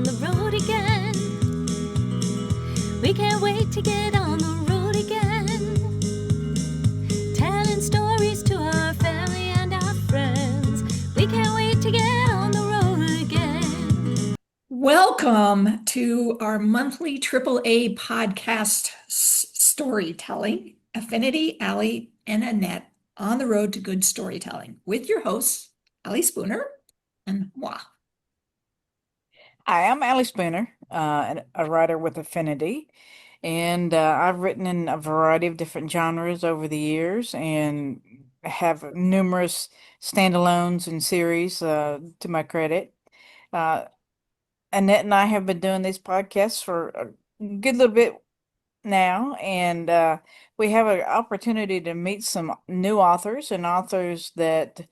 on the road again. We can't wait to get on the road again. Telling stories to our family and our friends. We can't wait to get on the road again. Welcome to our monthly AAA podcast storytelling. Affinity, Allie, and Annette on the road to good storytelling with your hosts, Allie Spooner and moi. Hi, I'm Allie Spooner, a writer with Affinity, and I've written in a variety of different genres over the years and have numerous standalones and series to my credit. Uh, Annette and I have been doing these podcasts for a good little bit now, and we have an opportunity to meet some new authors and authors that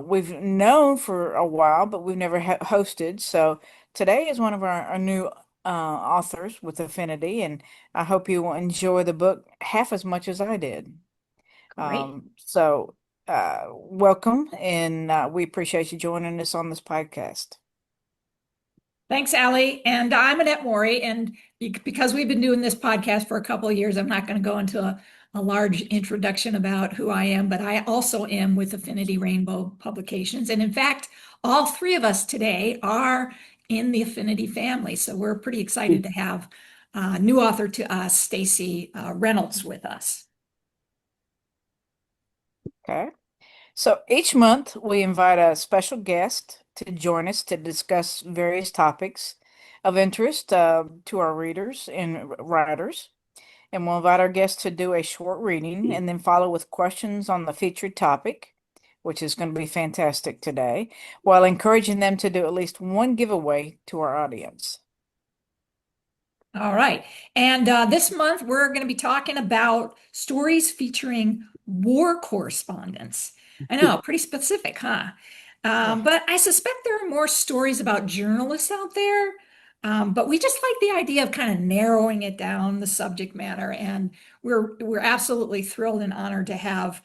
we've known for a while, but we've never hosted. So today is one of our new authors with Affinity, and I hope you will enjoy the book half as much as I did. Great. Welcome, and we appreciate you joining us on this podcast. Thanks, Allie. And I'm Annette Maury. And because we've been doing this podcast for a couple of years, I'm not going to go into a large introduction about who I am, but I also am with Affinity Rainbow Publications. And in fact, all three of us today are in the Affinity family. So we're pretty excited to have a new author to us, Stacy Reynolds, with us. Okay. So each month we invite a special guest to join us to discuss various topics of interest to our readers and writers. And we'll invite our guests to do a short reading and then follow with questions on the featured topic, which is going to be fantastic today, while encouraging them to do at least one giveaway to our audience. All right. And this month we're going to be talking about stories featuring war correspondents. I know, pretty specific, huh? But I suspect there are more stories about journalists out there. But we just like the idea of kind of narrowing it down, the subject matter. And we're absolutely thrilled and honored to have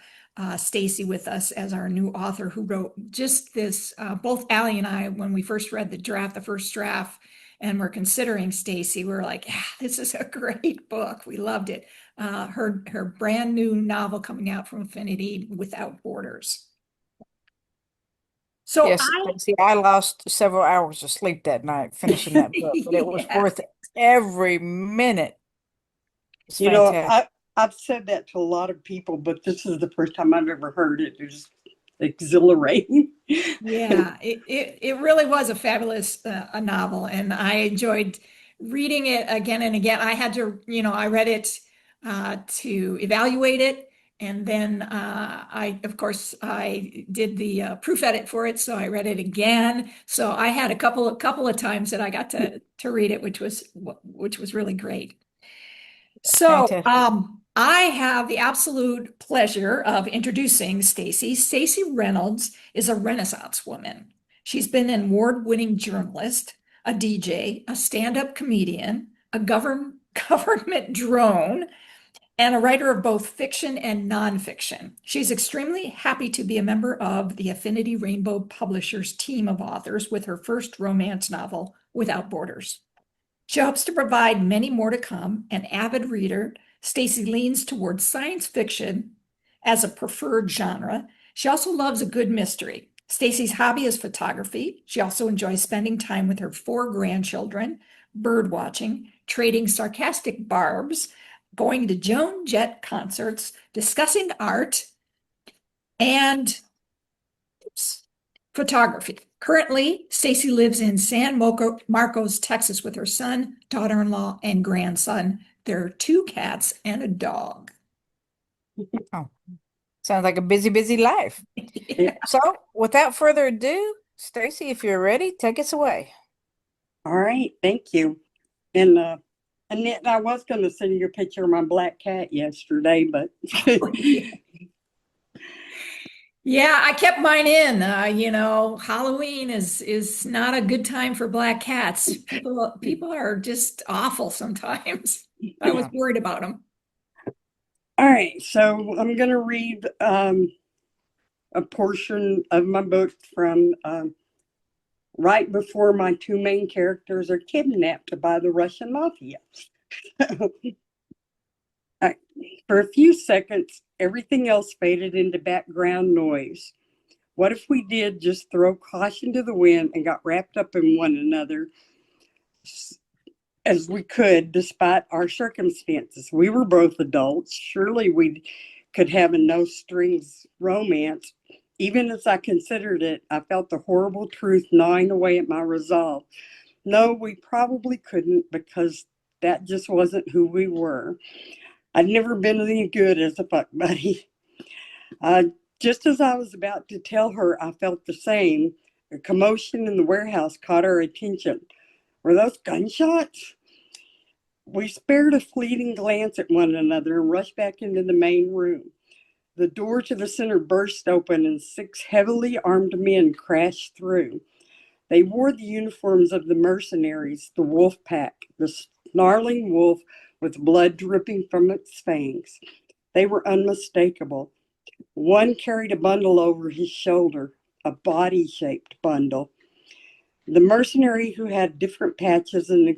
Stacy with us as our new author who wrote just this. Both Allie and I, when we first read the first draft, and we're considering Stacy, we're like, yeah, this is a great book. We loved it. Her brand new novel coming out from Affinity, Without Borders. So Yes, I lost several hours of sleep that night finishing that book, but it was worth every minute. It's fantastic. I've said that to a lot of people, but this is the first time I've ever heard it. It's exhilarating. Yeah, it really was a fabulous novel, and I enjoyed reading it again and again. I had to, I read it to evaluate it, and then of course, I did the proof edit for it, so I read it again. So I had a couple of times that I got to read it, which was really great. So, I have the absolute pleasure of introducing Stacy. Stacy Reynolds is a Renaissance woman. She's been an award-winning journalist, a DJ, a stand-up comedian, a government drone, and a writer of both fiction and nonfiction. She's extremely happy to be a member of the Affinity Rainbow Publishers team of authors with her first romance novel, Without Borders. She hopes to provide many more to come. An avid reader, Stacy leans towards science fiction as a preferred genre. She also loves a good mystery. Stacy's hobby is photography. She also enjoys spending time with her 4 grandchildren, bird watching, trading sarcastic barbs, going to Joan Jett concerts, discussing art, and photography. Currently, Stacy lives in San Marcos, Texas with her son, daughter-in-law, and grandson. There are 2 cats and a dog. Oh, sounds like a busy life. Yeah. So, without further ado, Stacy, if you're ready, take us away. All right, thank you. And Annette, I was going to send you a picture of my black cat yesterday, but Yeah, I kept mine in. Halloween is not a good time for black cats. People are just awful sometimes. I was worried about them. All right, so I'm going to read a portion of my book from right before my two main characters are kidnapped by the Russian mafia. For a few seconds, everything else faded into background noise. What if we did just throw caution to the wind and got wrapped up in one another as we could, despite our circumstances? We were both adults. Surely we could have a no strings romance. Even as I considered it, I felt the horrible truth gnawing away at my resolve. No, we probably couldn't, because that just wasn't who we were. I'd never been any good as a fuck buddy. Just as I was about to tell her I felt the same, a commotion in the warehouse caught our attention. Were those gunshots? We spared a fleeting glance at one another and rushed back into the main room. The door to the center burst open and 6 heavily armed men crashed through. They wore the uniforms of the mercenaries, the wolf pack, the snarling wolf with blood dripping from its fangs. They were unmistakable. One carried a bundle over his shoulder, a body-shaped bundle. The mercenary, who had different patches and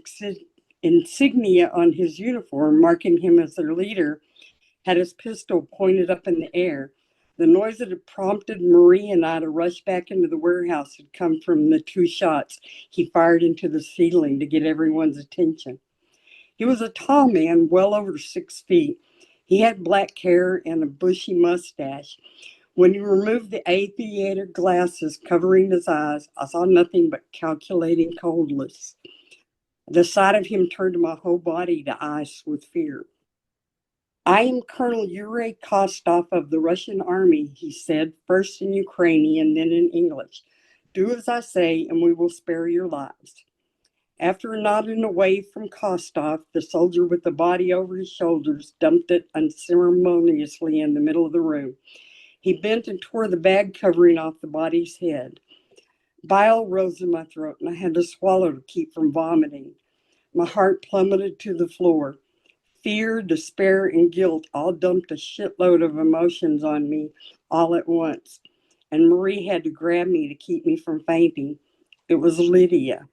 insignia on his uniform marking him as their leader, had his pistol pointed up in the air. The noise that had prompted Marie and I to rush back into the warehouse had come from the 2 shots he fired into the ceiling to get everyone's attention. He was a tall man, well over 6 feet. He had black hair and a bushy mustache. When he removed the aviator glasses covering his eyes, I saw nothing but calculating coldness. The sight of him turned my whole body to ice with fear. I am Colonel Yuri Kostov of the Russian army, he said, first in Ukrainian, then in English. Do as I say, and we will spare your lives. After nodding away from Kostov, the soldier with the body over his shoulders dumped it unceremoniously in the middle of the room. He bent and tore the bag covering off the body's head. Bile rose in my throat, and I had to swallow to keep from vomiting. My heart plummeted to the floor. Fear, despair, and guilt all dumped a shitload of emotions on me all at once. And Marie had to grab me to keep me from fainting. It was Lydia.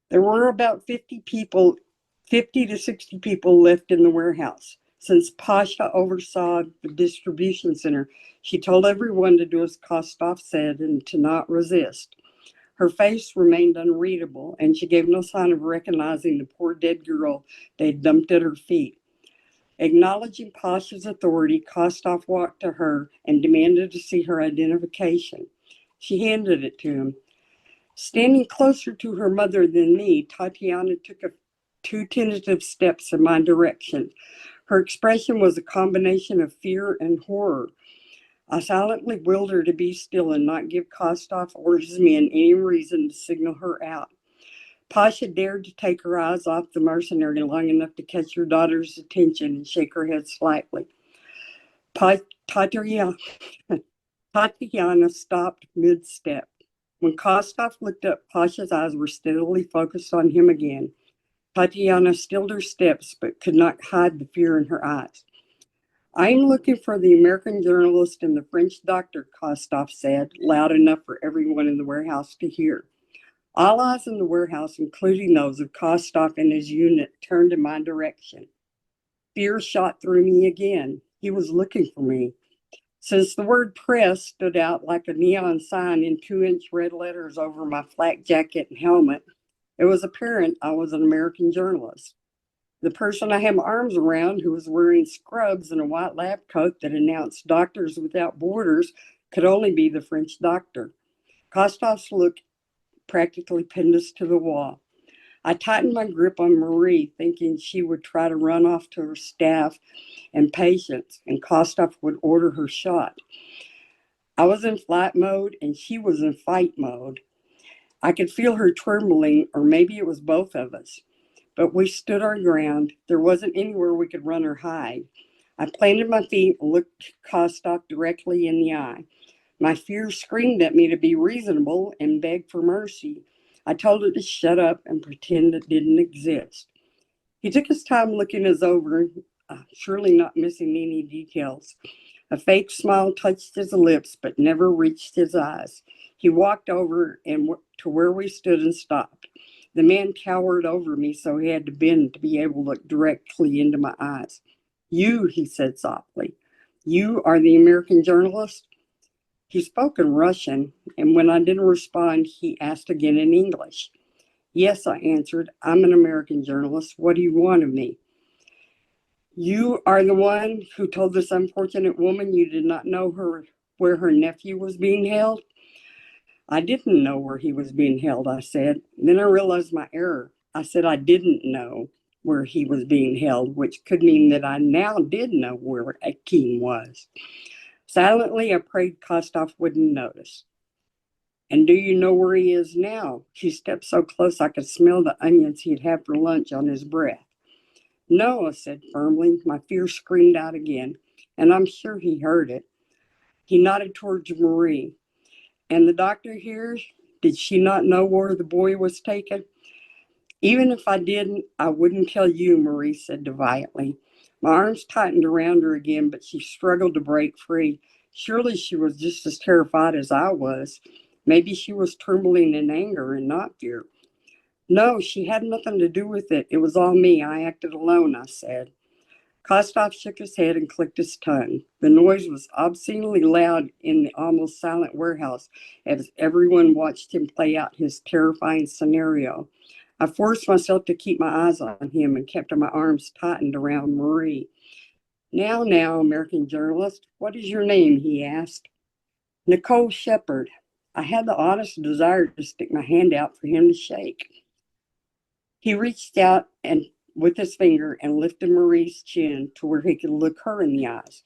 There were about 50 to 60 people left in the warehouse. Since Pasha oversaw the distribution center, she told everyone to do as Kostov said and to not resist. Her face remained unreadable, and she gave no sign of recognizing the poor dead girl they had dumped at her feet. Acknowledging Pasha's authority, Kostov walked to her and demanded to see her identification. She handed it to him. Standing closer to her mother than me, Tatiana took 2 tentative steps in my direction. Her expression was a combination of fear and horror. I silently willed her to be still and not give Kostov or his men any reason to signal her out. Pasha dared to take her eyes off the mercenary long enough to catch her daughter's attention and shake her head slightly. Tatiana stopped mid-step. When Kostov looked up, Pasha's eyes were steadily focused on him again. Tatiana stilled her steps but could not hide the fear in her eyes. I am looking for the American journalist and the French doctor, Kostov said, loud enough for everyone in the warehouse to hear. All eyes in the warehouse, including those of Kostov and his unit, turned in my direction. Fear shot through me again. He was looking for me. Since the word press stood out like a neon sign in 2-inch red letters over my flak jacket and helmet, it was apparent I was an American journalist. The person I had my arms around, who was wearing scrubs and a white lab coat that announced Doctors Without Borders, could only be the French doctor. Kostov's look practically pinned us to the wall. I tightened my grip on Marie, thinking she would try to run off to her staff and patients, and Kostov would order her shot. I was in flight mode, and she was in fight mode. I could feel her trembling, or maybe it was both of us. But we stood our ground. There wasn't anywhere we could run or hide. I planted my feet and looked Kostov directly in the eye. My fear screamed at me to be reasonable and beg for mercy. I told it to shut up and pretend it didn't exist. He took his time looking us over, surely not missing any details. A fake smile touched his lips but never reached his eyes. He walked over and to where we stood and stopped. The man towered over me, so he had to bend to be able to look directly into my eyes. You, he said softly, you are the American journalist? He spoke in Russian, and when I didn't respond, he asked again in English. Yes, I answered, I'm an American journalist. What do you want of me? You are the one who told this unfortunate woman you did not know where her nephew was being held? I didn't know where he was being held, I said. Then I realized my error. I said I didn't know where he was being held, which could mean that I now did know where Akeem was. Silently, I prayed Kostov wouldn't notice. And do you know where he is now? He stepped so close I could smell the onions he'd have for lunch on his breath. No, I said firmly. My fear screamed out again, and I'm sure he heard it. He nodded towards Marie. And the doctor here, did she not know where the boy was taken? Even if I didn't, I wouldn't tell you, Marie said defiantly. My arms tightened around her again, but she struggled to break free. Surely she was just as terrified as I was. Maybe she was trembling in anger and not fear. No, she had nothing to do with it. It was all me. I acted alone, I said. Kostov shook his head and clicked his tongue. The noise was obscenely loud in the almost silent warehouse as everyone watched him play out his terrifying scenario. I forced myself to keep my eyes on him and kept my arms tightened around Marie. Now, American journalist, what is your name? He asked. Nicole Shepard. I had the honest desire to stick my hand out for him to shake. He reached out and with his finger and lifted Marie's chin to where he could look her in the eyes.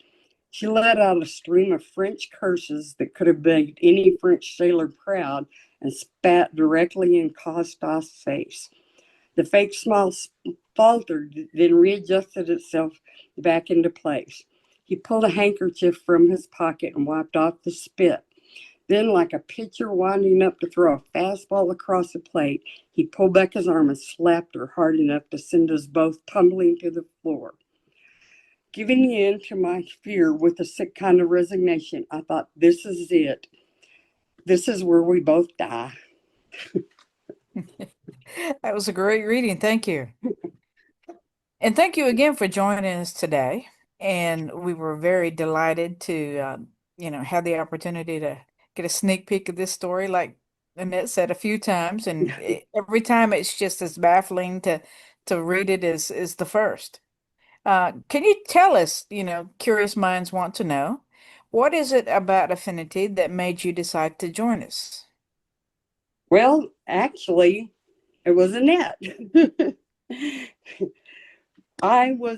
She let out a stream of French curses that could have made any French sailor proud and spat directly in Kostov's face. The fake smile faltered, then readjusted itself back into place. He pulled a handkerchief from his pocket and wiped off the spit. Then, like a pitcher winding up to throw a fastball across the plate, he pulled back his arm and slapped her hard enough to send us both tumbling to the floor. Giving in to my fear with a sick kind of resignation, I thought, this is it. This is where we both die. That was a great reading. Thank you. And thank you again for joining us today. And we were very delighted to, have the opportunity to get a sneak peek of this story, like Annette said a few times. And every time it's just as baffling to read it as the first. Can you tell us, curious minds want to know, what is it about Affinity that made you decide to join us? Well, actually, it was Annette. I am a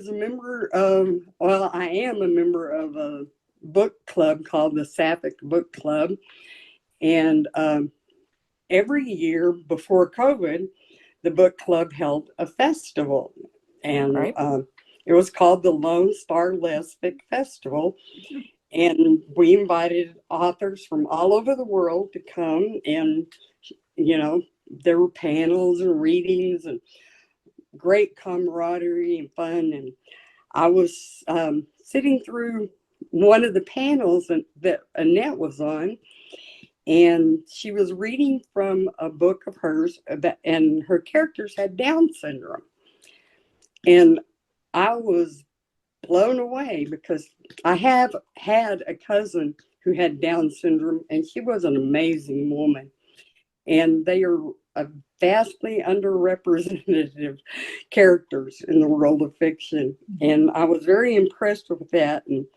member of a book club called the Sapphic Book Club. And every year before COVID, the book club held a festival. And Right. It was called the Lone Star Lesbic Festival. And we invited authors from all over the world to come. And, there were panels and readings and great camaraderie and fun. And I was sitting through one of the panels that Annette was on, and she was reading from a book of hers and her characters had Down syndrome. And I was blown away because I have had a cousin who had Down syndrome, and she was an amazing woman. And they are a vastly underrepresented characters in the world of fiction. And I was very impressed with that. And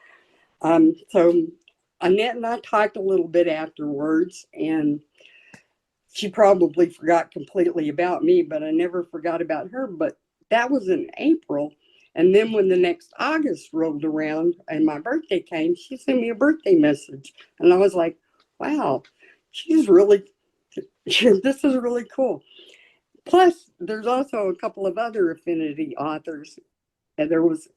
so Annette and I talked a little bit afterwards, and she probably forgot completely about me, but I never forgot about her. But that was in April. And then when the next August rolled around and my birthday came, she sent me a birthday message. And I was like, wow, this is really cool. Plus, there's also a couple of other Affinity authors. And there was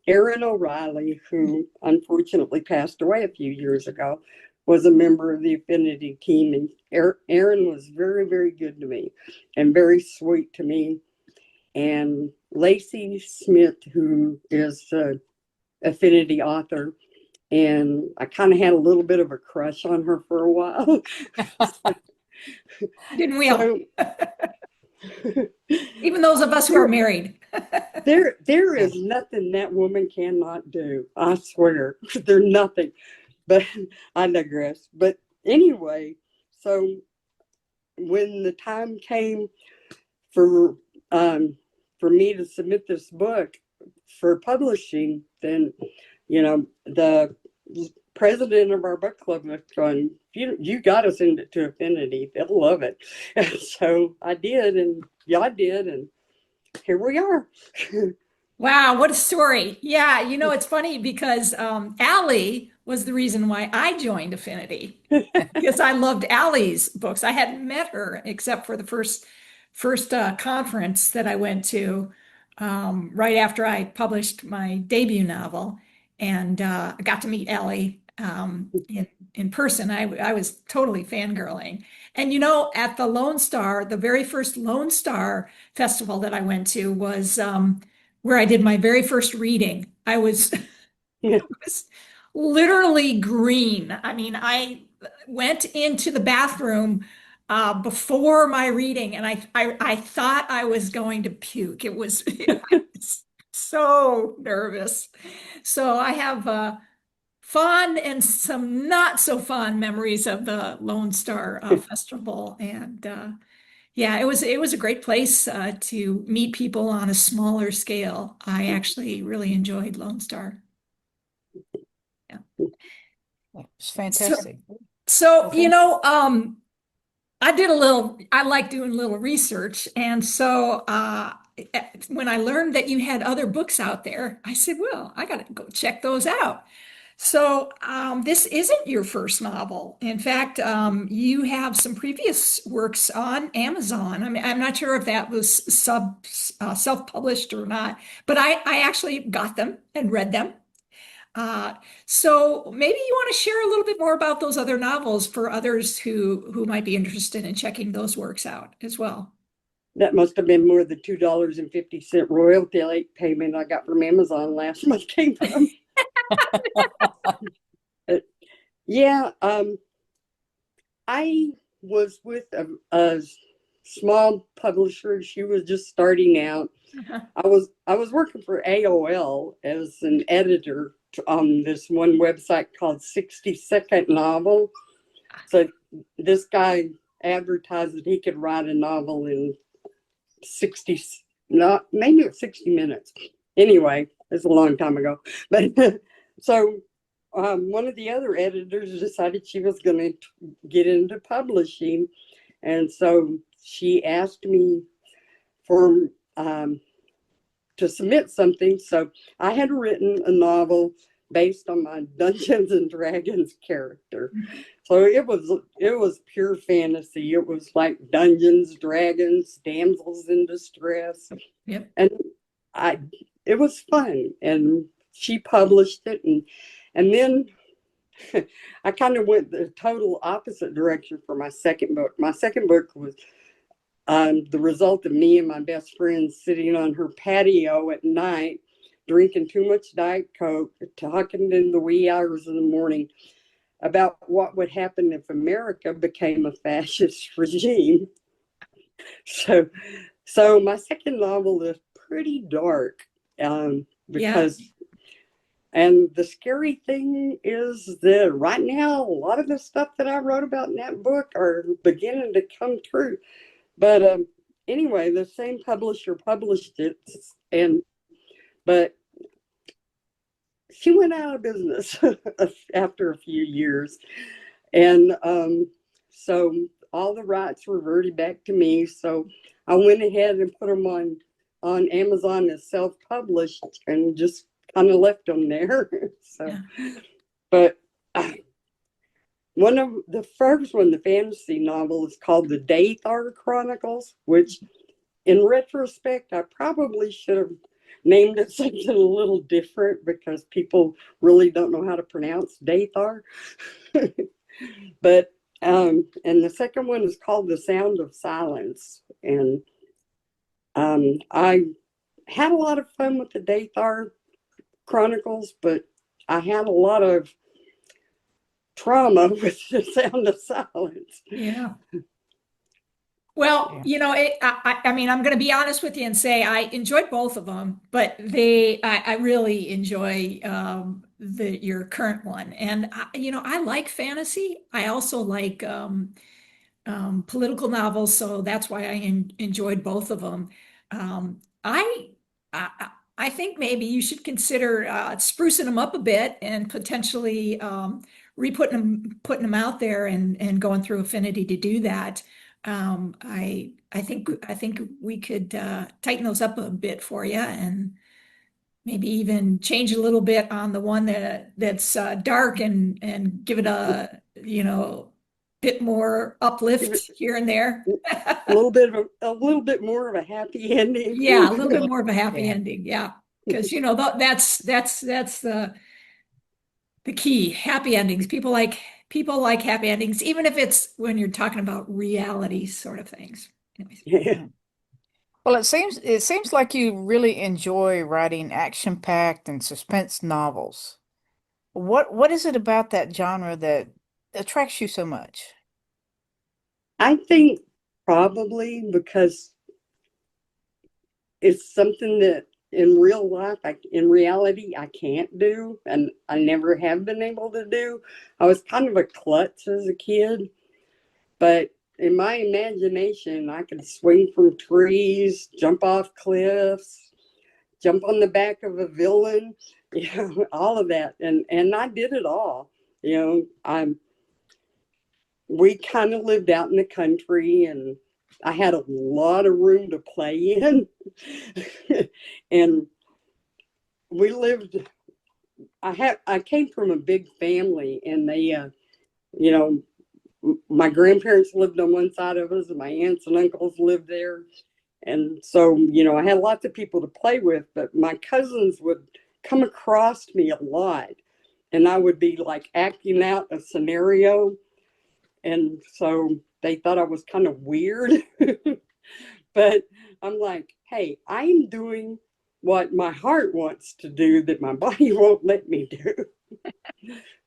Erin O'Reilly, who unfortunately passed away a few years ago, was a member of the Affinity team. And Erin was very, very good to me and very sweet to me. And Lacey Smith, who is an Affinity author, and I kind of had a little bit of a crush on her for a while. Didn't we all? So Even those of us who are married. there is nothing that woman cannot do. I swear, there's nothing. But I digress. But anyway, so when the time came for me to submit this book for publishing, then the president of our book club was going, you got to send it to Affinity. They'll love it. And so I did, and y'all did, and here we are. Wow, what a story. Yeah, it's funny because Allie was the reason why I joined Affinity because I loved Allie's books. I hadn't met her except for the first conference that I went to right after I published my debut novel, and I got to meet Allie in person. I was totally fangirling. And at the Lone Star, the very first Lone Star festival that I went to was where I did my very first reading. I was, I was literally green. I mean, I went into the bathroom before my reading, and I thought I was going to puke. I was so nervous. So I have fond and some not so fond memories of the Lone Star Festival, and yeah, it was a great place to meet people on a smaller scale. I actually really enjoyed Lone Star. Yeah. It's So, fantastic. so Okay. I like doing a little research. And so when I learned that you had other books out there, I said, well, I got to go check those out. So this isn't your first novel. In fact, you have some previous works on Amazon. I mean, I'm not sure if that was self-published or not, but I actually got them and read them. Uh, so maybe you want to share a little bit more about those other novels for others who might be interested in checking those works out as well. That must have been more the $2.50 royalty payment I got from Amazon last month came from. Yeah, I was with a small publisher. She was just starting out. Uh-huh. I was working for AOL as an editor on this one website called 60-Second Novel. So this guy advertised that he could write a novel in 60, not maybe 60 minutes. Anyway, it's a long time ago. But so one of the other editors decided she was going to get into publishing. And so she asked me for to submit something. So I had written a novel based on my Dungeons and Dragons character. So it was pure fantasy. It was like Dungeons, Dragons, damsels in distress. Yep. And it was fun. And she published it, and then I kind of went the total opposite direction for my second book. My second book was the result of me and my best friend sitting on her patio at night, drinking too much Diet Coke, talking in the wee hours of the morning about what would happen if America became a fascist regime. So my second novel is pretty dark because, and the scary thing is that right now, a lot of the stuff that I wrote about in that book are beginning to come true. But anyway, the same publisher published it, but she went out of business after a few years. And so all the rights reverted back to me. So I went ahead and put them on Amazon as self-published and just kind of left them there. So, yeah. But one of the first one, the fantasy novel, is called The Daythar Chronicles, which in retrospect, I probably should have named it something a little different because people really don't know how to pronounce Daythar. But and the second one is called The Sound of Silence. And I had a lot of fun with the Daythar Chronicles, but I had a lot of trauma with The Sound of Silence. Yeah. Well, Yeah. you know, I mean, I'm going to be honest with you and say I enjoyed both of them, but I really enjoy your current one. And you know, I like fantasy. I also like political novels, so that's why I enjoyed both of them. I think maybe you should consider sprucing them up a bit and potentially putting them out there and going through Affinity to do that. I think we could tighten those up a bit for you and maybe even change a little bit on the one that's dark and give it a bit more Give it uplift here and there. a little bit more of a happy ending. Yeah, a little bit more of a happy Yeah. ending. Yeah, because you know that's the key. Happy endings. People like happy endings, even if it's when you're talking about reality sort of things. Anyways. Yeah. Well, it seems like you really enjoy writing action-packed and suspense novels. What is it about that genre that attracts you so much? I think probably because it's something that in real life, in reality, I can't do, and I never have been able to do. I was kind of a klutz as a kid, but in my imagination, I could swing from trees, jump off cliffs, jump on the back of a villain, all of that, and I did it all. We kind of lived out in the country, and I had a lot of room to play in. And we lived, I came from a big family, and you know, my grandparents lived on one side of us, and my aunts and uncles lived there. And so, I had lots of people to play with, but my cousins would come across me a lot, and I would be like acting out a scenario. And so they thought I was kind of weird. But I'm like, hey, I'm doing what my heart wants to do that my body won't let me do.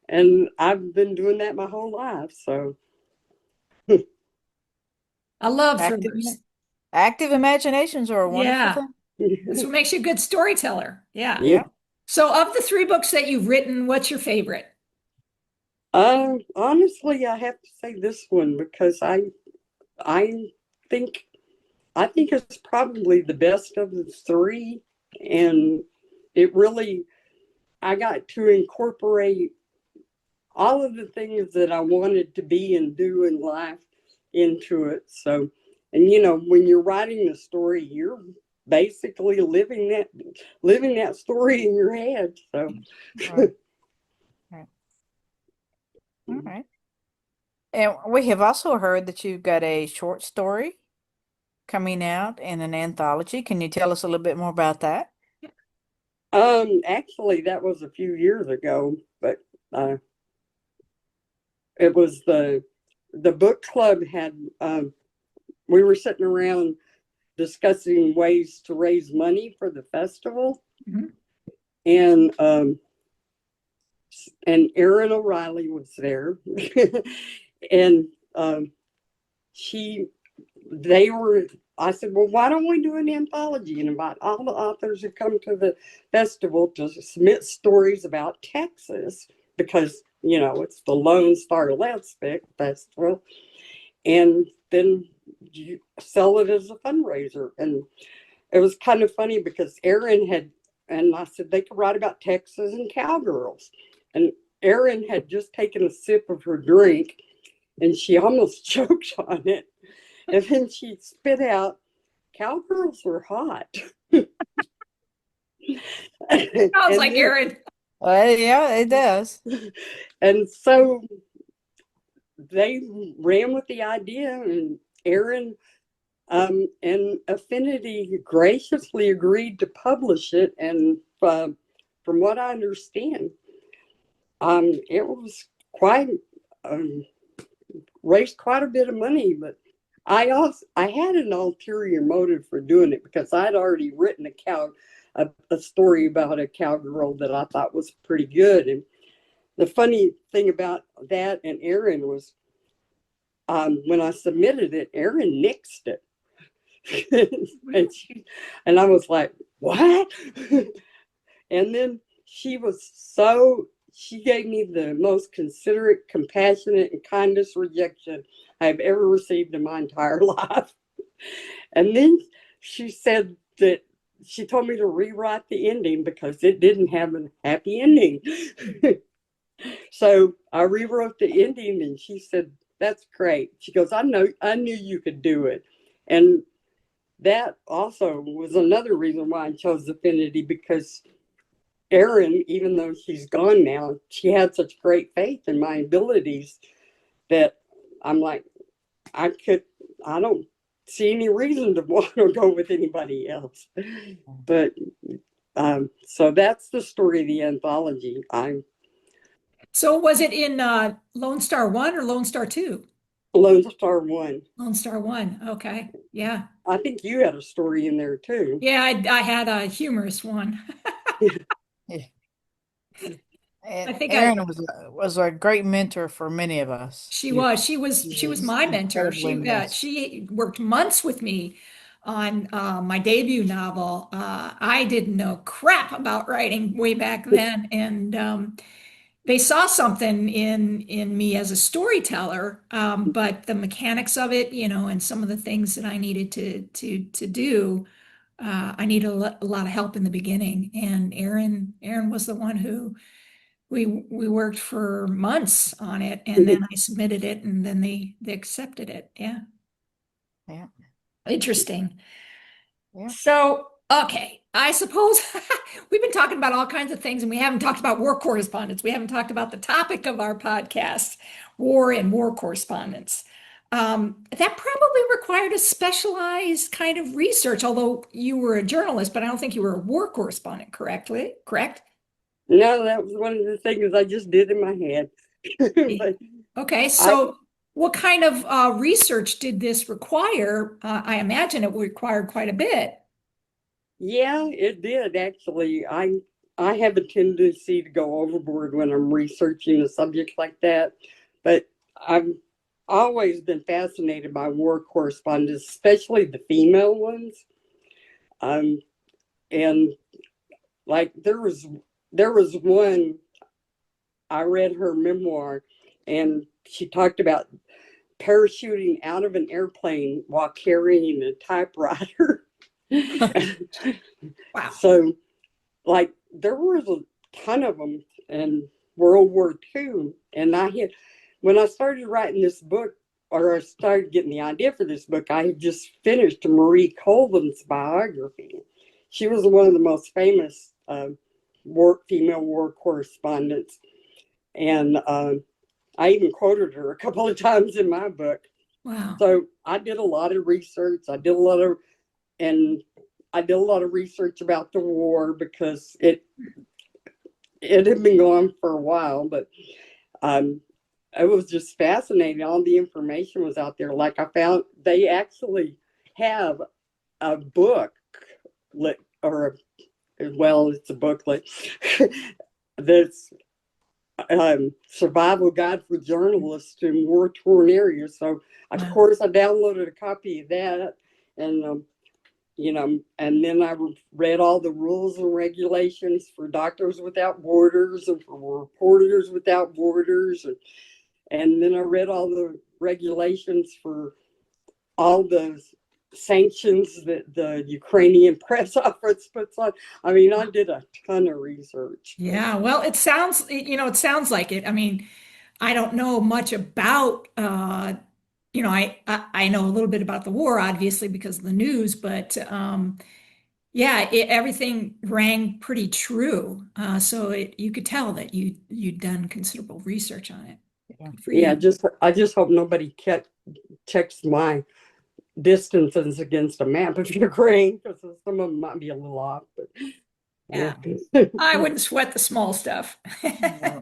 And I've been doing that my whole life. So, I love Active, thrillers. active imaginations are a wonderful Yeah, thing. that's what makes you a good storyteller. Yeah. yeah. Yeah. So, of the three books that you've written, what's your favorite? Honestly, I have to say this one because I think I think it's probably the best of the three, and it really I got to incorporate all of the things that I wanted to be and do in life into it. So, and when you're writing a story, you're basically living that story in your head. So, Right. Right. All right. And we have also heard that you've got a short story coming out in an anthology. Can you tell us a little bit more about that? actually, that was a few years ago, but it was the book club had we were sitting around discussing ways to raise money for the festival. Mhm. And Erin O'Reilly was there. And she they were I said, well, why don't we do an anthology and invite all the authors who come to the festival to submit stories about Texas, because it's the Lone Star Let's Festival, and then you sell it as a fundraiser. And it was kind of funny because and I said they could write about Texas and cowgirls. And Erin had just taken a sip of her drink, and she almost choked on it. And then she spit out, cowgirls were hot. Sounds like Aaron. Well, yeah, it does. And so they ran with the idea, and Erin and Affinity graciously agreed to publish it. And from what I understand, it was quite raised quite a bit of money. But I had an ulterior motive for doing it because I'd already written a story about a cowgirl that I thought was pretty good. the funny thing about that and Erin was when I submitted it, Erin nixed it. and I was like, what? And then she gave me the most considerate, compassionate, and kindest rejection I've ever received in my entire life. And then she said that she told me to rewrite the ending because it didn't have a happy ending. So I rewrote the ending and she said, that's great. She goes, I knew you could do it. And that also was another reason why I chose Affinity, because Erin, even though she's gone now, she had such great faith in my abilities that I'm like, I don't see any reason to want to go with anybody else. But so that's the story of the anthology. So was it in Lone Star 1 or Lone Star 2? Lone Star 1. Lone Star 1. Okay. Yeah. I think you had a story in there too. Yeah, I had a humorous one. Yeah. I And think Erin was a great mentor for many of us. she was my mentor. Incredibly She worked months with me on my debut novel. I didn't know crap about writing way back then, and they saw something in me as a storyteller, but the mechanics of it, and some of the things that I needed to do, I needed a lot of help in the beginning. And Erin was the one who we worked for months on it, and then I submitted it, and then they accepted it. Yeah, Yeah. interesting. Yeah. So, okay, I suppose we've been talking about all kinds of things, and we haven't talked about war correspondence. We haven't talked about the topic of our podcast, war and war correspondence. That probably required a specialized kind of research, although you were a journalist, but I don't think you were a war correspondent, correct? No, that was one of the things I just did in my head. But Okay, so what kind of research did this require? I imagine it required quite a bit. yeah, it did actually. I have a tendency to go overboard when I'm researching a subject like that, but I've always been fascinated by war correspondents, especially the female ones. Um, and like there was one, I read her memoir, and she talked about parachuting out of an airplane while carrying a typewriter. Wow. So, like, there was a ton of them in World War II. And when I started writing this book, or I started getting the idea for this book, I had just finished Marie Colvin's biography. She was one of the most famous female war correspondents. And I even quoted her a couple of times in my book. Wow. So I did a lot of research. I did a lot of research about the war because it had been going for a while, but it was just fascinating. All the information was out there. Like I found they actually have a book, it's a booklet that's survival guide for journalists in war-torn areas. So of course I downloaded a copy of that, and and then I read all the rules and regulations for Doctors Without Borders and for Reporters Without Borders, and then I read all the regulations for all the sanctions that the Ukrainian press office puts on. I mean, I did a ton of research. Yeah, well, it sounds like it. I mean, I don't know much about I know a little bit about the war, obviously, because of the news, but yeah, everything rang pretty true. So you could tell that you'd done considerable research on it. Yeah. Good for Yeah, you. I just hope nobody checks my distances against a map of Ukraine, because some of them might be a little off. But Yeah. I wouldn't sweat the small stuff. Yeah.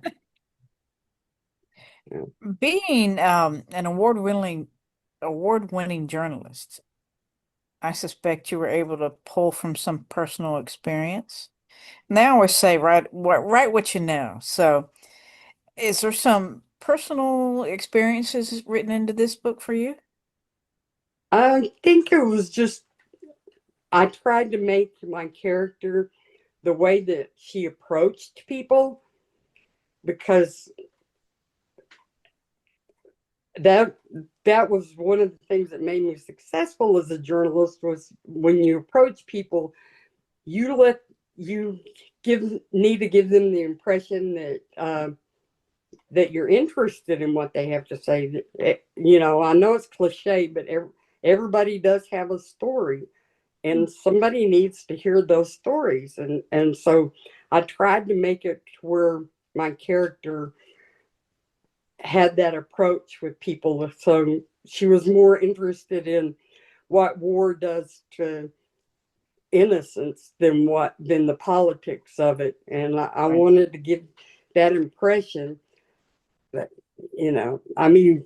Being an award-winning journalist, I suspect you were able to pull from some personal experience. And they always say, write what you know. So Is there some personal experiences written into this book for you? I think it was just, I tried to make my character the way that she approached people, because that that was one of the things that made me successful as a journalist, was when you approach people, you let you need to give them the impression that that you're interested in what they have to say. You know, I know it's cliche, but everybody does have a story, and somebody needs to hear those stories. And so I tried to make it to where my character had that approach with people. So she was more interested in what war does to innocence than the politics of it. And I Right. wanted to give that impression that, you know, I mean,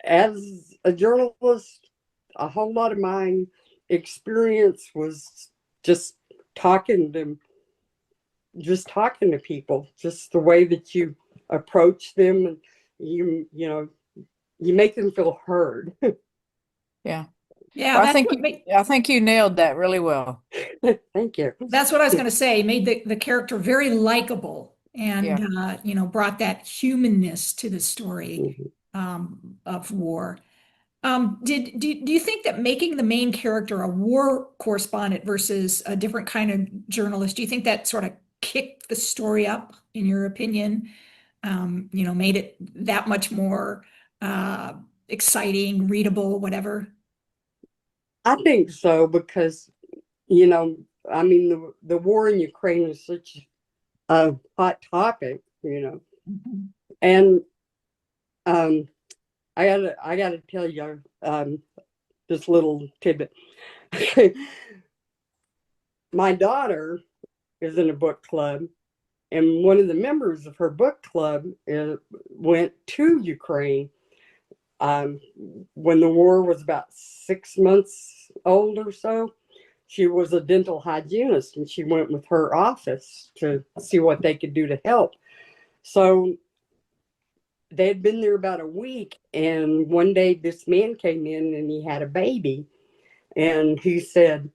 as a journalist, a whole lot of my experience was just talking to talking to people, just the way that you approach them, and you know, you make them feel heard. Yeah. Yeah, Well, I think you nailed that really well. Thank you. that's what I was going to say. Made the character very likable and, Yeah. brought that humanness to the story Mhm. of war. Do you think that making the main character a war correspondent versus a different kind of journalist, do you think that sort of kicked the story up, in your opinion? Made it that much more uh, exciting, readable, whatever? I think so, because, you know, I mean, the war in Ukraine is such a hot topic, you know, Mhm. and um, I gotta tell you this little tidbit. My daughter is in a book club, and one of the members of her book club went to Ukraine um, when the war was about 6 months old or so. She was a dental hygienist, and she went with her office to see what they could do to help. So they'd been there about a week, and one day this man came in and he had a baby, and he said,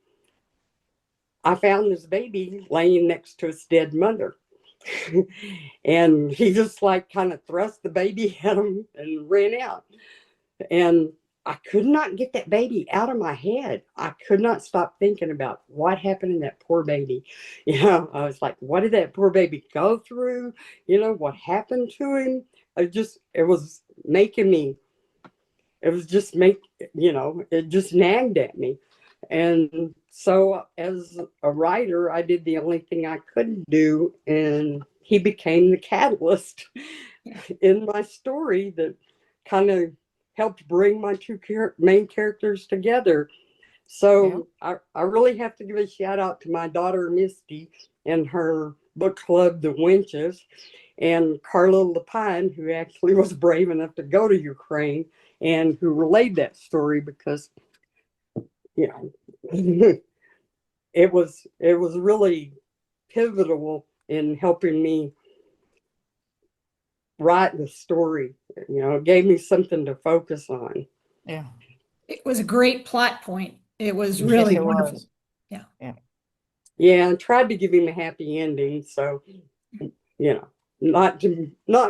"I found this baby laying next to its dead mother." And he just like kind of thrust the baby at him and ran out. And I could not get that baby out of my head. I could not stop thinking about what happened to that poor baby. You know, I was like, what did that poor baby go through? You know, what happened to him? It was making me, it was just it just nagged at me. And so as a writer, I did the only thing I could do, and he became the catalyst Yeah. in my story that kind of helped bring my two main characters together. Yeah. So I really have to give a shout out to my daughter Misty and her book club, The Winches, and Carla Lapine, who actually was brave enough to go to Ukraine and who relayed that story, because you know it was really pivotal in helping me write the story. You know, it gave me something to focus on. Yeah. It was a great plot point. It was Yes, really it wonderful. was. Yeah. Yeah. Yeah, I tried to give him a happy ending, so you know, not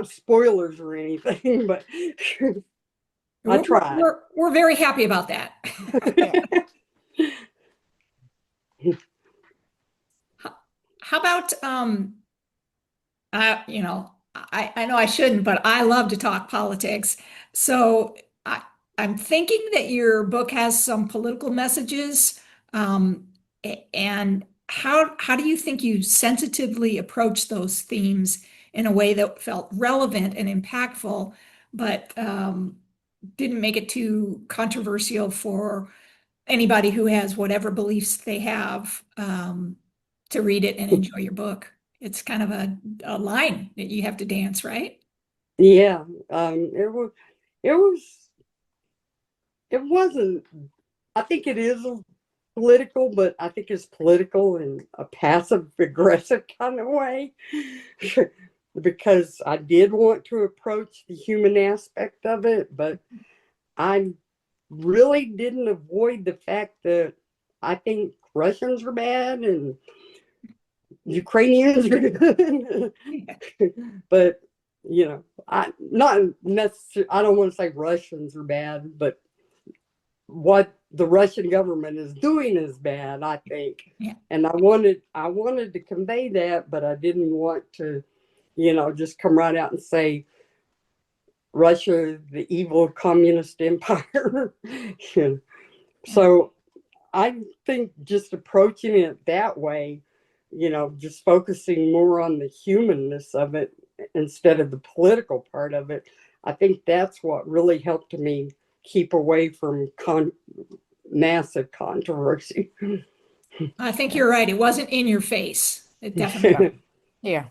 spoilers or anything, but I tried. We're very happy about that. Yeah. How about I know I shouldn't, but I love to talk politics. So I'm thinking that your book has some political messages. Um, and how do you think you sensitively approach those themes in a way that felt relevant and impactful, but didn't make it too controversial for anybody who has whatever beliefs they have to read it and enjoy your book? It's kind of a line that you have to dance, right? Yeah, it was, it wasn't. I think it is political, but I think it's political in a passive aggressive kind of way. because I did want to approach the human aspect of it, but I really didn't avoid the fact that I think Russians are bad and Ukrainians are good. But I not necessarily. I don't want to say Russians are bad, but what the Russian government is doing is bad, I think. Yeah. And I wanted to convey that, but I didn't want to, just come right out and say Russia, the evil communist empire. So I think just approaching it that way, just focusing more on the humanness of it instead of the political part of it, I think that's what really helped me keep away from massive controversy. I think you're right. It wasn't in your face. It definitely. Yeah.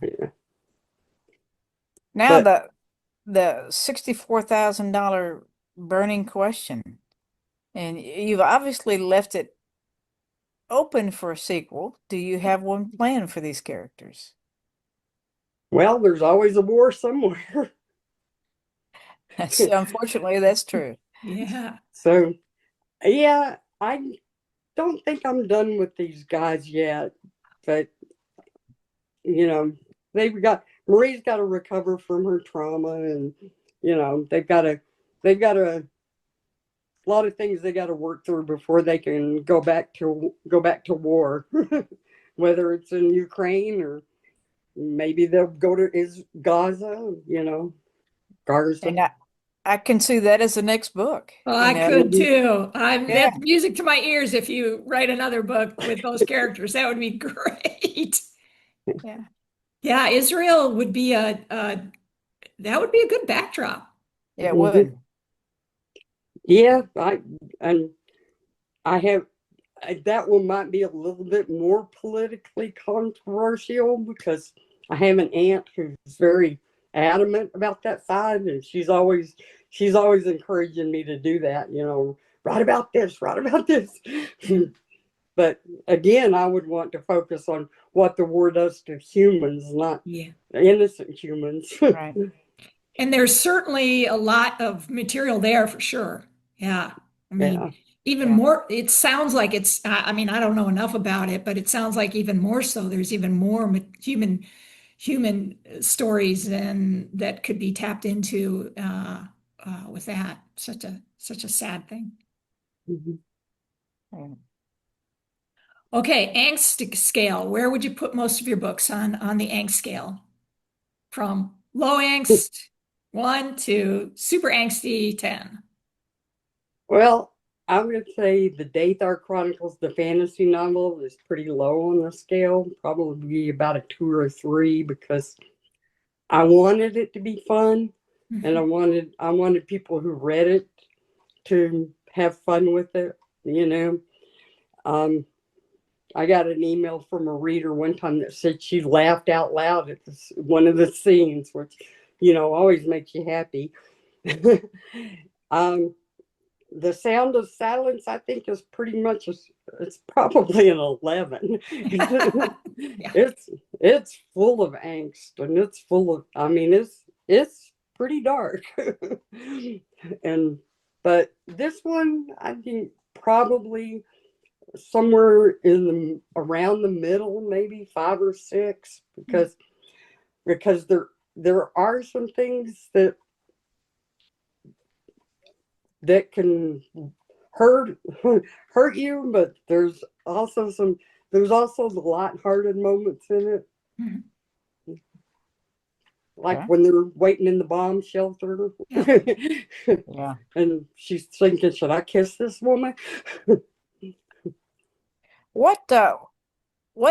Now But the $64,000 burning question, and you've obviously left it open for a sequel. Do you have one planned for these characters? well, there's always a war somewhere. Unfortunately, that's true. Yeah. So yeah, I don't think I'm done with these guys yet, but Marie's got to recover from her trauma, and they've got a lot of things they got to work through before they can go back to war, whether it's in Ukraine or maybe they'll go to Gaza, Gaza. And I can see that as the next book. Well, you I know? could too. Yeah. That's music to my ears if you write another book with those characters. That would be great. Yeah. Yeah, Israel would be that would be a good backdrop. Yeah, it would. Yeah, I have that one might be a little bit more politically controversial because I have an aunt who's very adamant about that side, and she's always encouraging me to do that. Write about this, write about this. But again, I would want to focus on what the war does to humans, not innocent humans. Right. And there's certainly a lot of material there for sure. Yeah. I mean, even more, it sounds like I mean, I don't know enough about it, but it sounds like even more so. There's even more human stories and that could be tapped into with that. Such a sad thing. Right. Okay, angst scale. Where would you put most of your books on the angst scale? From low angst 1 to super angsty 10. Well, I'm going to say the Dathar Chronicles, the fantasy novel, is pretty low on the scale. Probably about a 2 or a 3 because I wanted it to be fun, and I wanted people who read it to have fun with it. I got an email from a reader one time that said she laughed out loud at one of the scenes, which always makes you happy. The Sound of Silence, I think, is pretty much it's probably an 11. It's full of angst, and it's full of, I mean, it's pretty dark. But this one, I think probably somewhere around the middle, maybe 5 or 6, because there are some things that can hurt you, but there's also the lighthearted moments in it. Like when they're waiting in the bomb shelter. Yeah. And she's thinking, should I kiss this woman? What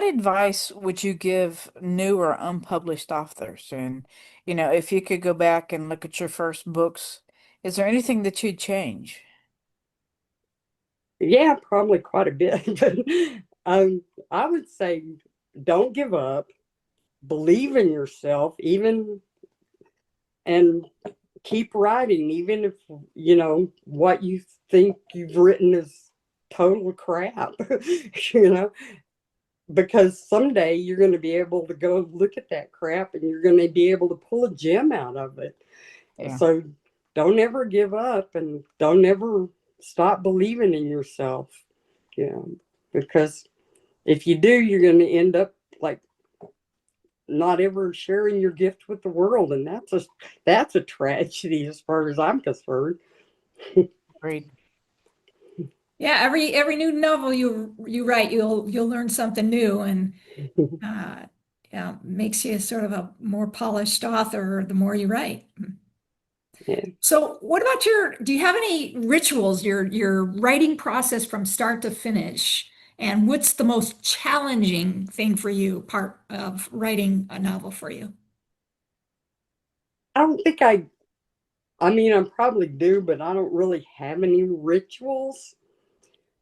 advice would you give new or unpublished authors? And, if you could go back and look at your first books, is there anything that you'd change? Yeah, probably quite a bit. I would say don't give up, believe in yourself, and keep writing, even if what you think you've written is total crap. because someday you're going to be able to go look at that crap and you're going to be able to pull a gem out of it. Yeah. So don't ever give up and don't ever stop believing in yourself. You know, because if you do, you're going to end up like not ever sharing your gift with the world, and that's a tragedy as far as I'm concerned. Agreed. Yeah, every new novel you write, you'll learn something new, and yeah, makes you sort of a more polished author the more you write. Yeah. So, what about do you have any rituals, your writing process from start to finish? And what's the most challenging thing for you, part of writing a novel for you? I don't think I mean, I probably do, but I don't really have any rituals.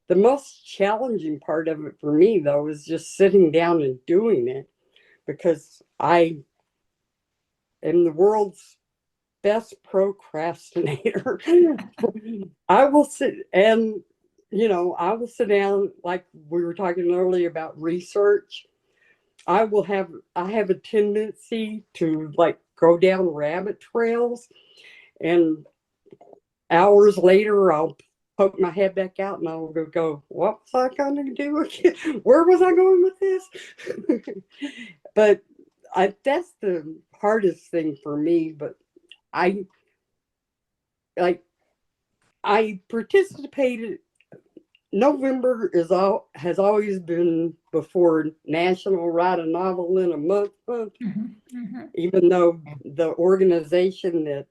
The most challenging part of it for me, though, is just sitting down and doing it because I am the world's best procrastinator. I will sit and, I will sit down, like we were talking earlier about research. I have a tendency to like go down rabbit trails, and hours later I'll poke my head back out and I'll go, what was I going to do again? Where was I going with this? But that's the hardest thing for me. But I like I participated. November has always been before National Write a Novel in a Month. Mhm, mhm. Even though the organization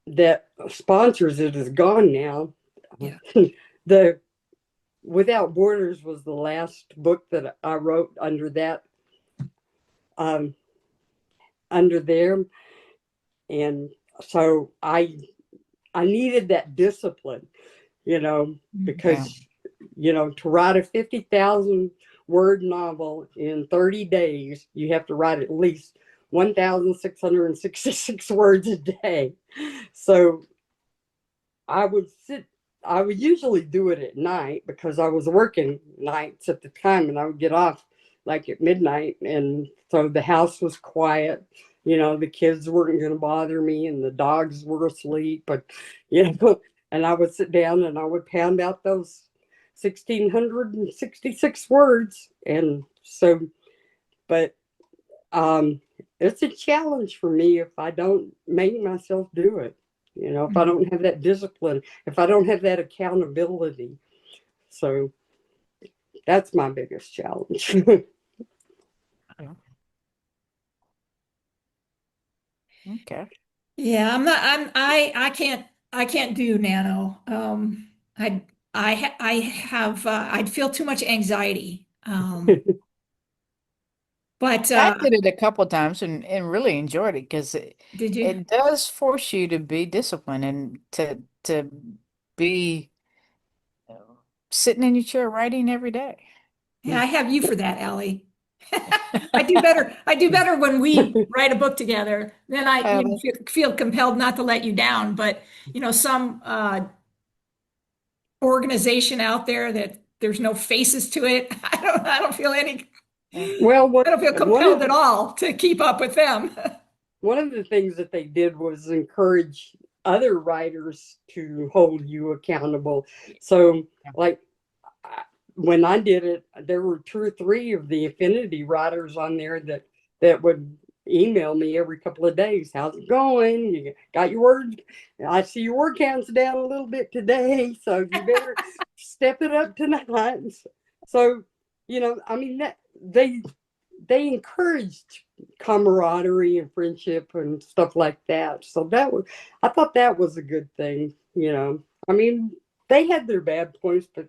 that sponsors it is gone now. Yeah. The Without Borders was the last book that I wrote under that um, under there, and so I needed that discipline, Yeah. because to write a 50,000 word novel in 30 days, you have to write at least 1,666 words a day. So I would sit, I would usually do it at night because I was working nights at the time and I would get off like at midnight. And so the house was quiet. The kids weren't going to bother me and the dogs were asleep. But, and I would sit down and I would pound out those 1,666 words. And so, but it's a challenge for me if I don't make myself do it. If I don't have that discipline, if I don't have that accountability. So that's my biggest challenge. Okay. Yeah, I'm not. I can't do nano. I I have. I'd feel too much anxiety. But I did it a couple of times and really enjoyed it because did you? it does force you to be disciplined and to be uh, sitting in your chair writing every day. Yeah, I have you for that, Ellie. I do better. I do better when we write a book together. Then I, Uh, feel compelled not to let you down. But some organization out there that there's no faces to it. I don't feel any. yeah. Well, I don't feel compelled at all to keep up with them. one of the things that they did was encourage other writers to hold you accountable. So, like when I did it, there were two or three of the Affinity writers on there that would email me every couple of days. How's it going? You got your word? I see your word count's down a little bit today, so you better step it up tonight. So, I mean that they encouraged camaraderie and friendship and stuff like that. So I thought that was a good thing. I mean, they had their bad points, but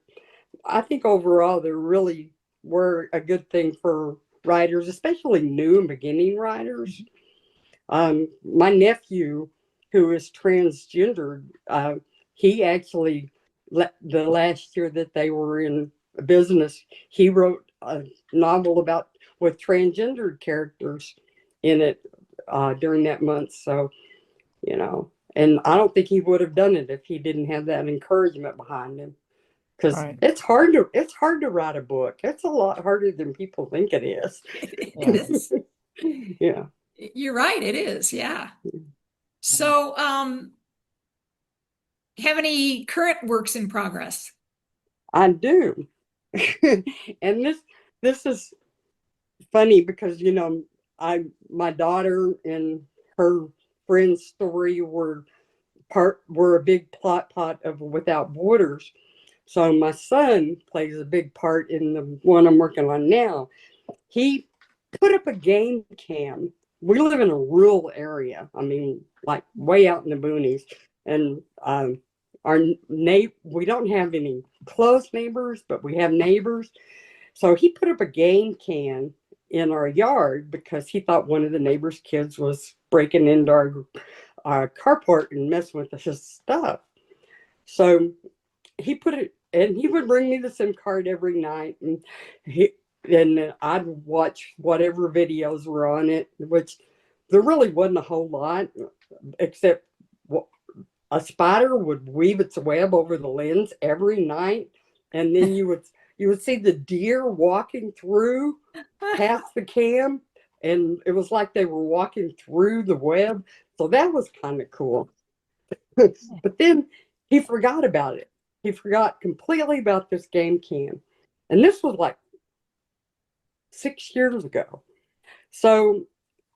I think overall they really were a good thing for writers, especially new and beginning writers. My nephew, who is transgendered, he actually, the last year that they were in business, he wrote a novel about with transgendered characters in it during that month. So, and I don't think he would have done it if he didn't have that encouragement behind him. because Right. it's hard to write a book. It's a lot harder than people think it is. It Yeah. is. Yeah. You're right, it is, yeah. So, have any current works in progress? I do. And this is funny because my daughter and her friend's story were a big plot pot of Without Borders. So my son plays a big part in the one I'm working on now. He put up a game cam. We live in a rural area. I mean, like way out in the boonies, and we don't have any close neighbors, but we have neighbors. So he put up a game cam in our yard because he thought one of the neighbors' kids was breaking into our carport and messing with his stuff. So he put it, and he would bring me the SIM card every night, and I'd watch whatever videos were on it, which there really wasn't a whole lot, except a spider would weave its web over the lens every night, and then you would see the deer walking through past the cam, and it was like they were walking through the web. So that was kind of cool. But then he forgot about it. He forgot completely about this game cam. And this was like 6 years ago. So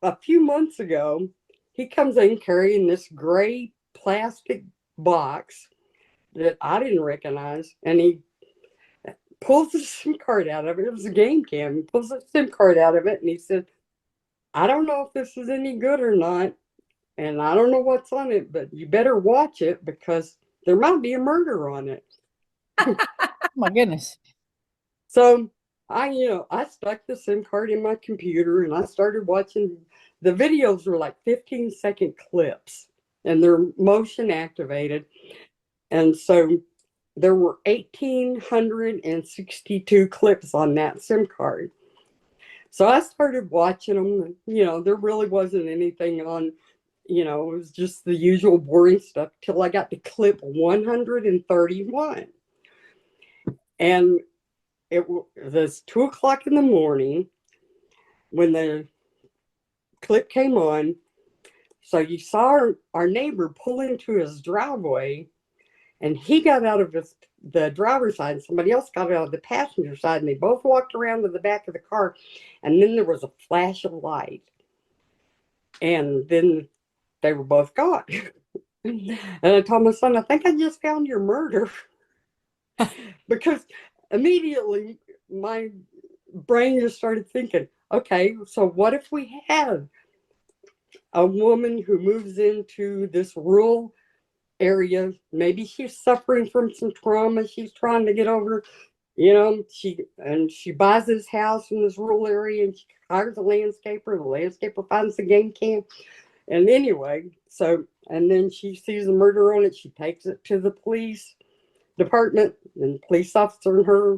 a few months ago, he comes in carrying this gray plastic box that I didn't recognize. And he pulls the SIM card out of it. It was a game cam. He pulls the SIM card out of it and he said, I don't know if this is any good or not. And I don't know what's on it, but you better watch it because there might be a murder on it. Oh my goodness. So I stuck the SIM card in my computer and I started watching. The videos were like 15-second clips and they're motion activated. And so there were 1,862 clips on that SIM card. So I started watching them. There really wasn't anything on, it was just the usual boring stuff till I got to clip 131. And it was 2:00 in the morning when the clip came on. So you saw our neighbor pull into his driveway, and he got out of the driver's side, and somebody else got out of the passenger side, and they both walked around to the back of the car, and then there was a flash of light, and then they were both gone. And I told my son, I think I just found your murder. Because immediately my brain just started thinking, okay, so what if we had a woman who moves into this rural area? Maybe she's suffering from some trauma she's trying to get over. She buys this house in this rural area and she hires a landscaper. The landscaper finds the game cam. And anyway, and then she sees a murder on it. She takes it to the police department, and the police officer and her,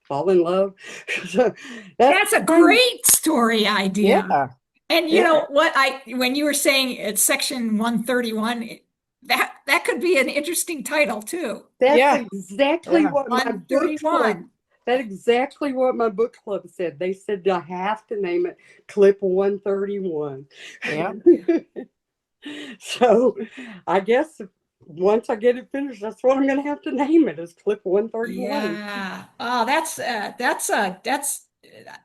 fall in love. So That's a great story idea. Yeah. And you know what, when you were saying it's section 131, that could be an interesting title too. That's Yeah. exactly Yeah. what my book club. 131. That's exactly what my book club said. They said I have to name it Clip 131. Yeah. So I guess once I get it finished, that's what I'm going to have to name it, is Clip 131. Yeah. Oh,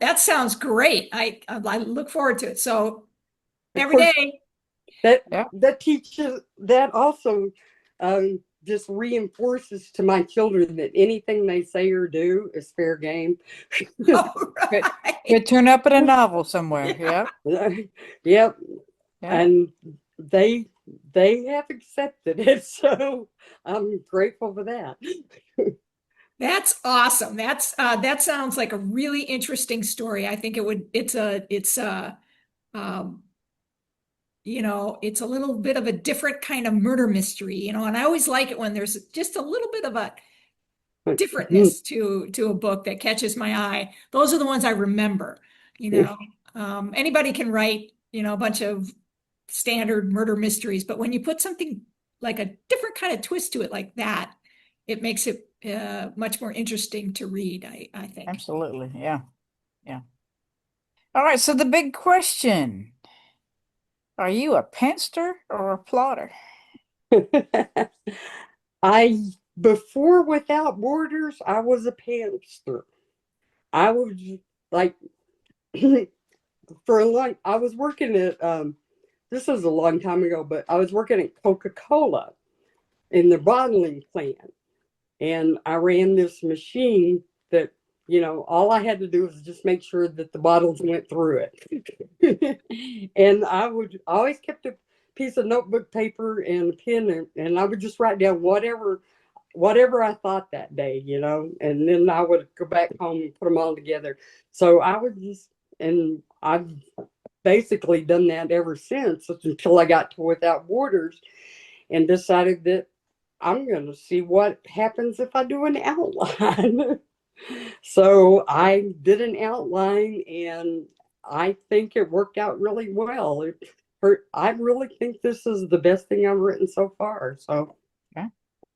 that sounds great. I look forward to it. So every course, day. That teaches, that also just reinforces to my children that anything they say or do is fair game. All right. Could turn up in a novel somewhere. Yeah. Yep. Yeah. And they have accepted it, so I'm grateful for that. That's awesome. That sounds like a really interesting story. I think it's a little bit of a different kind of murder mystery, and I always like it when there's just a little bit of a differentness to a book that catches my eye. Those are the ones I remember. Anybody can write, a bunch of standard murder mysteries, but when you put something like a different kind of twist to it like that, it makes it much more interesting to read, I think. Absolutely. Yeah. Yeah. All right. So the big question, are you a pantster or a plotter? Before Without Borders, I was a pantser. I was like, I was working at, this was a long time ago, but I was working at Coca-Cola in the bottling plant. And I ran this machine that, all I had to do was just make sure that the bottles went through it. And I always kept a piece of notebook paper and a pen, and I would just write down whatever I thought that day, and then I would go back home and put them all together. So and I've basically done that ever since until I got to Without Borders and decided that I'm going to see what happens if I do an outline. So I did an outline and I think it worked out really well. I really think this is the best thing I've written so far. So Okay.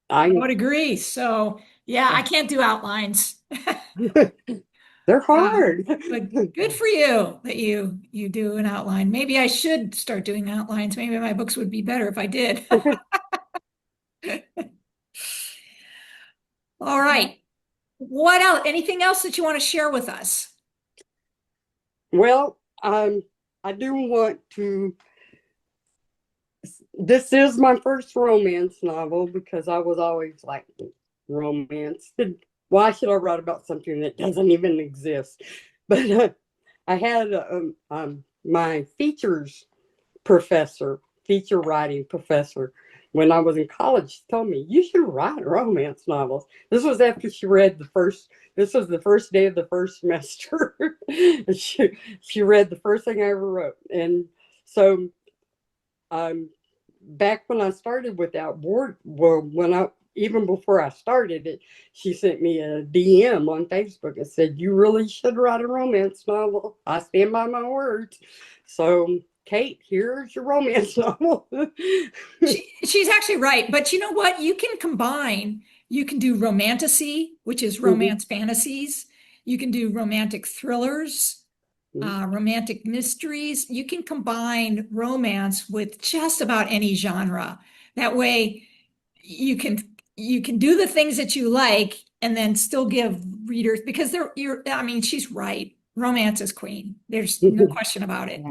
I would agree. So yeah, I Yeah. can't do outlines. They're hard. But good for you that you do an outline. Maybe I should start doing outlines. Maybe my books would be better if I did. All right. What else? Anything else that you want to share with us? Well, I do want to. This is my first romance novel because I was always like, romance. Why should I write about something that doesn't even exist? But I had my feature writing professor, when I was in college, told me, you should write romance novels. This was after this was the first day of the first semester. she read the first thing I ever wrote. And so back when I started Without Board, well, even before I started it, she sent me a DM on Facebook and said, you really should write a romance novel. I stand by my words. So, Kate, here's your romance novel. She's actually right. But you know what? You can do romantasy, which is romance fantasies. You can do romantic thrillers, romantic mysteries. You can combine romance with just about any genre. That way you can do the things that you like and then still give readers, because I mean, she's right. Romance is queen. There's no question about it.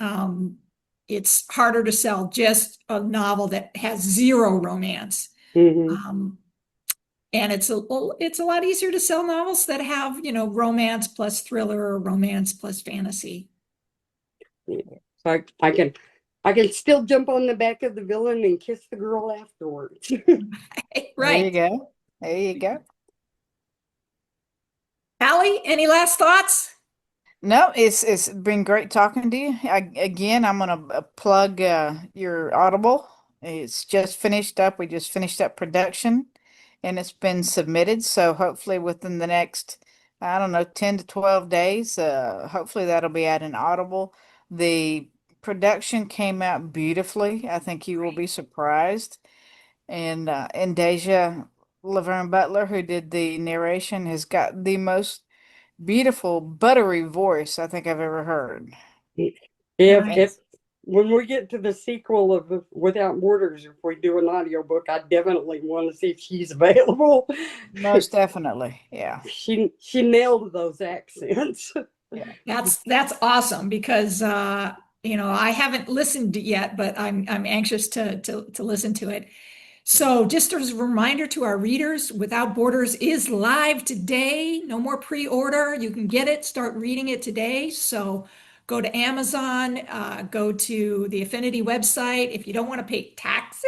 Um, it's harder to sell just a novel that has zero romance. Um, and it's a lot easier to sell novels that have, romance plus thriller or romance plus fantasy. So I can still jump on the back of the villain and kiss the girl afterwards. There you Right. go. There you go. Allie, any last thoughts? No, it's been great talking to you. Again, I'm gonna plug your Audible. It's just finished up. We just finished up production, and it's been submitted. So hopefully within the next, I don't know, 10 to 12 days, hopefully that'll be at an Audible. The production came out beautifully. I think you will be surprised. And Deja Laverne Butler, who did the narration, has got the most beautiful, buttery voice I think I've ever heard. If when we get to the sequel of Without Borders, if we do an audiobook, I definitely want to see if she's available. Most definitely. Yeah. She nailed those accents. Yeah. That's awesome because I haven't listened yet, but I'm anxious to listen to it. So just as a reminder to our readers, Without Borders is live today. No more pre-order. You can get it, start reading it today. So go to Amazon, go to the Affinity website. If you don't want to pay taxes,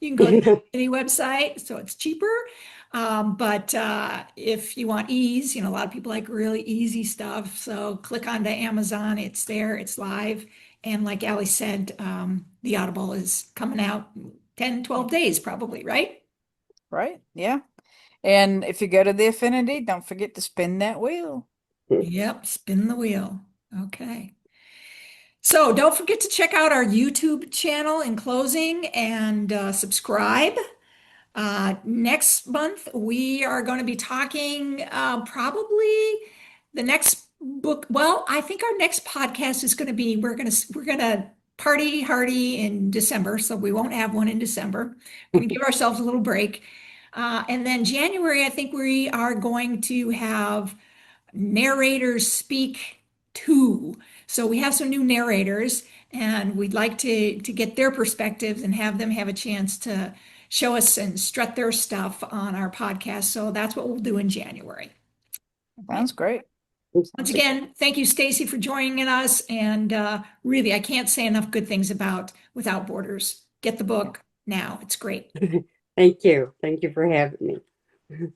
you can go to the Affinity website, so it's cheaper. But if you want ease, a lot of people like really easy stuff. So click onto Amazon. It's there. It's live. And like Allie said, the Audible is coming out 10, 12 days probably, right? Right. Yeah. And if you go to the Affinity, don't forget to spin that wheel. Yep, spin the wheel. Okay. So don't forget to check out our YouTube channel in closing and subscribe. Next month, we are going to be talking probably the next book. Well, I think our next podcast is going to be we're going to party hardy in December, so we won't have one in December. We're going to give ourselves a little break. And then January, I think we are going to have narrators speak too. So we have some new narrators, and we'd like to get their perspectives and have them have a chance to show us and strut their stuff on our podcast. So that's what we'll do in January. Sounds great. Once again, thank you, Stacy, for joining us. And really, I can't say enough good things about Without Borders. Get the book now. It's great. Thank you. Thank you for having me.